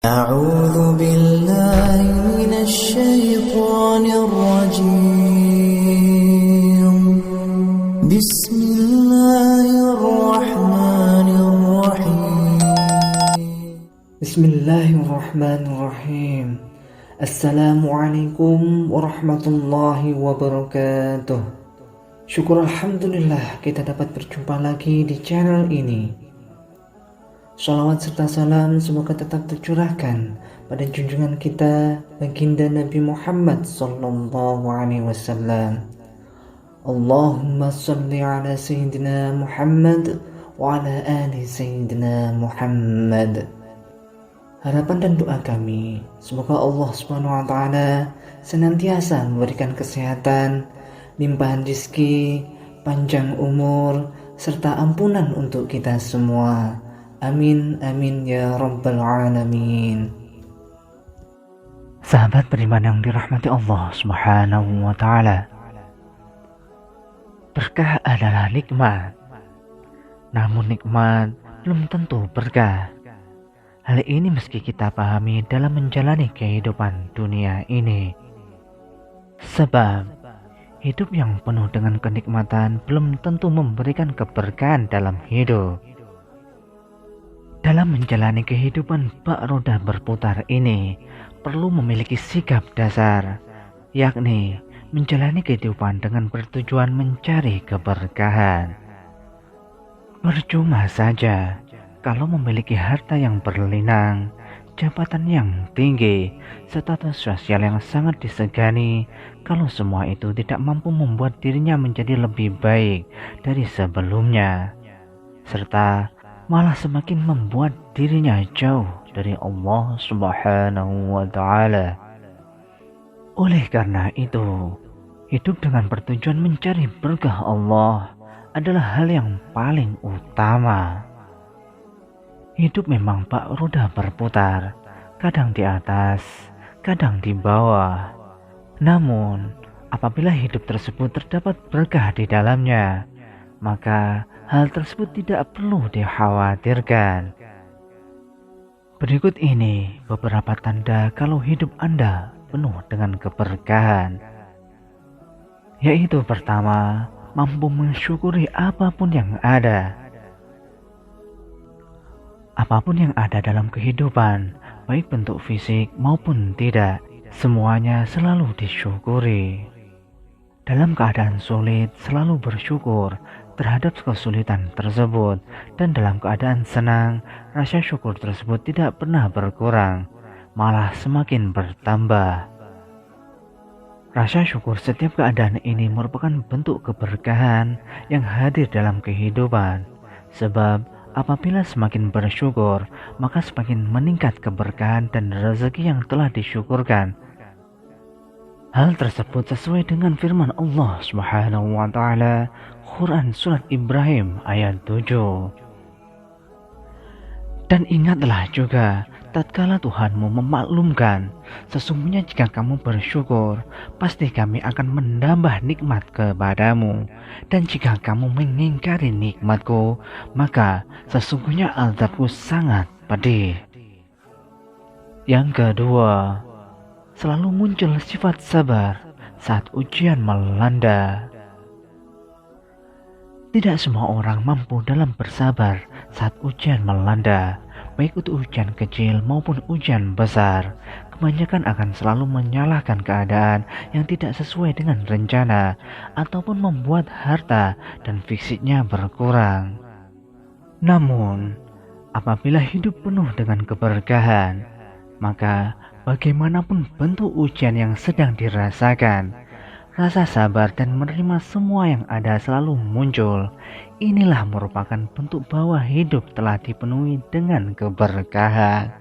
أعوذ بالله من الشيطان الرجيم بسم الله الرحمن الرحيم بسم الله الرحمن الرحيم. Assalamualaikum warahmatullahi wabarakatuh. Syukur alhamdulillah kita dapat berjumpa lagi di channel ini. Shalawat serta salam semoga tetap tercurahkan pada junjungan kita baginda Nabi Muhammad sallallahu alaihi wasallam. Allahumma shalli ala sayyidina Muhammad wa ala ali sayyidina Muhammad. Harapan dan doa kami, semoga Allah Subhanahu wa taala senantiasa memberikan kesehatan, limpahan rezeki, panjang umur, serta ampunan untuk kita semua. Amin amin ya rabbal alamin. Sahabat beriman yang dirahmati Allah Subhanahu wa taala. Berkah adalah nikmat. Namun nikmat belum tentu berkah. Hal ini meski kita pahami dalam menjalani kehidupan dunia ini. Sebab hidup yang penuh dengan kenikmatan belum tentu memberikan keberkahan dalam hidup. Dalam menjalani kehidupan bak roda berputar ini perlu memiliki sikap dasar, yakni menjalani kehidupan dengan bertujuan mencari keberkahan. Percuma saja kalau memiliki harta yang berlinang, jabatan yang tinggi, status sosial yang sangat disegani, kalau semua itu tidak mampu membuat dirinya menjadi lebih baik dari sebelumnya, serta malah semakin membuat dirinya jauh dari Allah Subhanahu wa taala. Oleh karena itu, hidup dengan bertujuan mencari berkah Allah adalah hal yang paling utama. Hidup memang bak roda berputar, kadang di atas, kadang di bawah. Namun, apabila hidup tersebut terdapat berkah di dalamnya, maka hal tersebut tidak perlu dikhawatirkan. Berikut ini beberapa tanda kalau hidup Anda penuh dengan keberkahan. Yaitu pertama, mampu mensyukuri apapun yang ada. Apapun yang ada dalam kehidupan, baik bentuk fisik maupun tidak, semuanya selalu disyukuri. Dalam keadaan sulit, selalu bersyukur terhadap kesulitan tersebut, dan dalam keadaan senang, rasa syukur tersebut tidak pernah berkurang, malah semakin bertambah. Rasa syukur setiap keadaan ini merupakan bentuk keberkahan yang hadir dalam kehidupan, sebab apabila semakin bersyukur, maka semakin meningkat keberkahan dan rezeki yang telah disyukurkan. Hal tersebut sesuai dengan firman Allah Subhanahu wa taala Quran surat Ibrahim ayat 7. Dan ingatlah juga tatkala Tuhanmu memaklumkan, sesungguhnya jika kamu bersyukur, pasti kami akan menambah nikmat kepadamu, dan jika kamu mengingkari nikmatku, maka sesungguhnya azabku sangat pedih. Yang kedua, selalu muncul sifat sabar saat ujian melanda. Tidak semua orang mampu dalam bersabar saat ujian melanda, baik itu ujian kecil maupun ujian besar. Kebanyakan akan selalu menyalahkan keadaan yang tidak sesuai dengan rencana, ataupun membuat harta dan fisiknya berkurang. Namun, apabila hidup penuh dengan keberkahan, maka bagaimanapun bentuk ujian yang sedang dirasakan, rasa sabar dan menerima semua yang ada selalu muncul. Inilah merupakan bentuk bahwa hidup telah dipenuhi dengan keberkahan.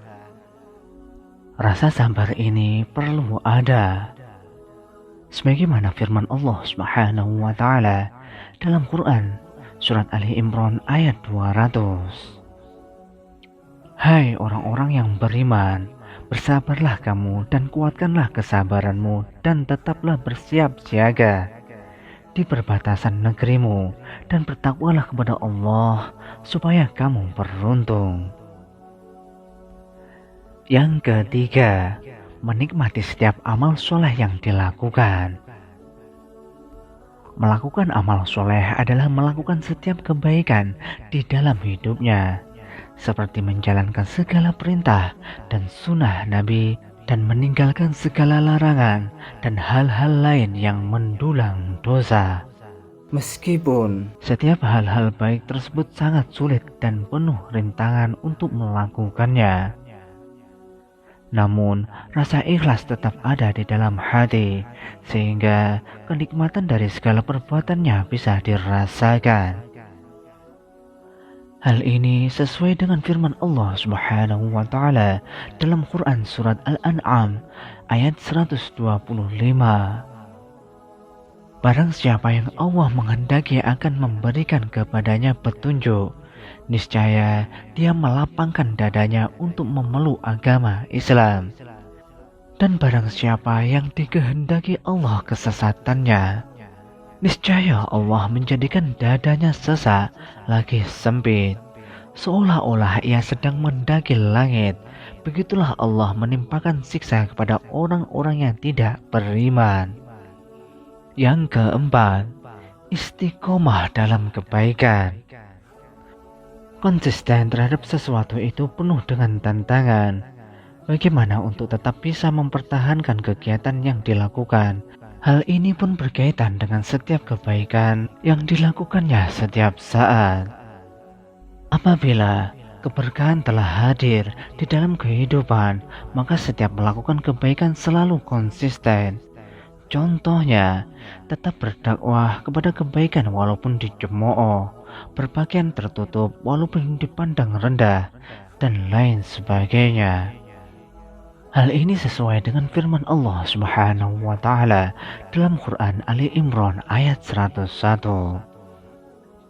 Rasa sabar ini perlu ada. Sebagaimana firman Allah Subhanahu wa taala dalam Quran surat Ali Imran ayat 200. Hai orang-orang yang beriman, bersabarlah kamu dan kuatkanlah kesabaranmu, dan tetaplah bersiap siaga di perbatasan negerimu, dan bertakwalah kepada Allah supaya kamu beruntung. Yang ketiga, menikmati setiap amal soleh yang dilakukan. Melakukan amal soleh adalah melakukan setiap kebaikan di dalam hidupnya, seperti menjalankan segala perintah dan sunnah Nabi dan meninggalkan segala larangan dan hal-hal lain yang mendulang dosa. Meskipun setiap hal-hal baik tersebut sangat sulit dan penuh rintangan untuk melakukannya, namun rasa ikhlas tetap ada di dalam hati, sehingga kenikmatan dari segala perbuatannya bisa dirasakan. Hal ini sesuai dengan firman Allah Subhanahu wa taala dalam Quran surat Al-An'am ayat 125. Barang siapa yang Allah menghendaki akan memberikan kepadanya petunjuk, niscaya dia melapangkan dadanya untuk memeluk agama Islam. Dan barang siapa yang dikehendaki Allah kesesatannya, niscaya Allah menjadikan dadanya sesak lagi sempit, seolah-olah ia sedang mendaki langit. Begitulah Allah menimpakan siksa kepada orang-orang yang tidak beriman. Yang keempat, istiqomah dalam kebaikan. Konsisten terhadap sesuatu itu penuh dengan tantangan. Bagaimana untuk tetap bisa mempertahankan kegiatan yang dilakukan? Hal ini pun berkaitan dengan setiap kebaikan yang dilakukannya setiap saat. Apabila keberkahan telah hadir di dalam kehidupan, maka setiap melakukan kebaikan selalu konsisten. Contohnya, tetap berdakwah kepada kebaikan walaupun dicemooh, berpakaian tertutup walaupun dipandang rendah, dan lain sebagainya. Hal ini sesuai dengan firman Allah Subhanahu wa taala dalam Quran Ali Imran ayat 101.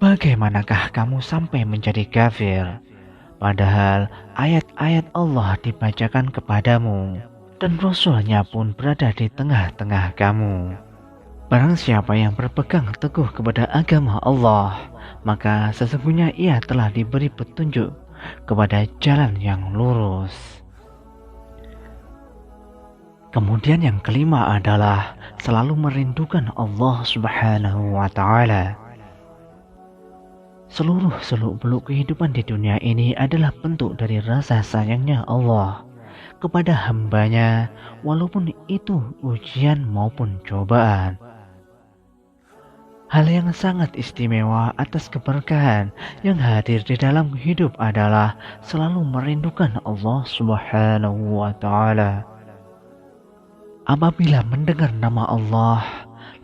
Bagaimanakah kamu sampai menjadi kafir, padahal ayat-ayat Allah dibacakan kepadamu dan Rasul-Nya pun berada di tengah-tengah kamu. Barang siapa yang berpegang teguh kepada agama Allah, maka sesungguhnya ia telah diberi petunjuk kepada jalan yang lurus. Kemudian yang kelima adalah selalu merindukan Allah Subhanahu wa taala. Seluruh seluk-beluk kehidupan di dunia ini adalah bentuk dari rasa sayangnya Allah kepada hambanya, walaupun itu ujian maupun cobaan. Hal yang sangat istimewa atas keberkahan yang hadir di dalam hidup adalah selalu merindukan Allah Subhanahu wa taala. Apabila mendengar nama Allah,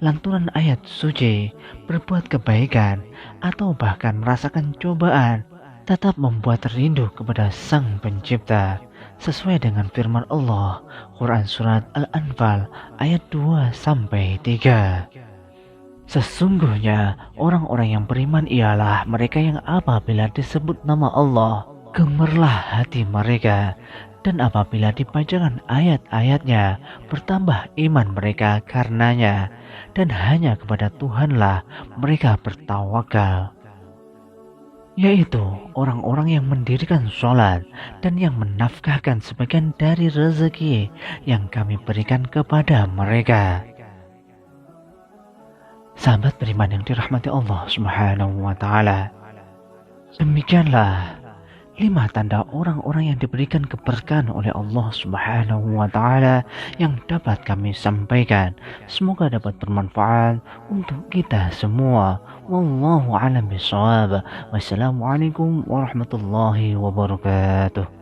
lantunan ayat suci, berbuat kebaikan, atau bahkan merasakan cobaan, tetap membuat rindu kepada Sang Pencipta, sesuai dengan firman Allah, Quran Surat Al-Anfal ayat 2-3. Sesungguhnya orang-orang yang beriman ialah mereka yang apabila disebut nama Allah, gemerlah hati mereka, dan apabila dibacakan ayat-ayatnya, bertambah iman mereka karenanya, dan hanya kepada Tuhanlah mereka bertawakal. Yaitu orang-orang yang mendirikan sholat dan yang menafkahkan sebagian dari rezeki yang kami berikan kepada mereka. Sahabat beriman yang dirahmati Allah Subhanahu wa taala, demikianlah 5 tanda orang-orang yang diberikan keberkahan oleh Allah Subhanahu wa taala yang dapat kami sampaikan. Semoga dapat bermanfaat untuk kita semua. Wallahu a'lam bishawab. Wassalamualaikum warahmatullahi wabarakatuh.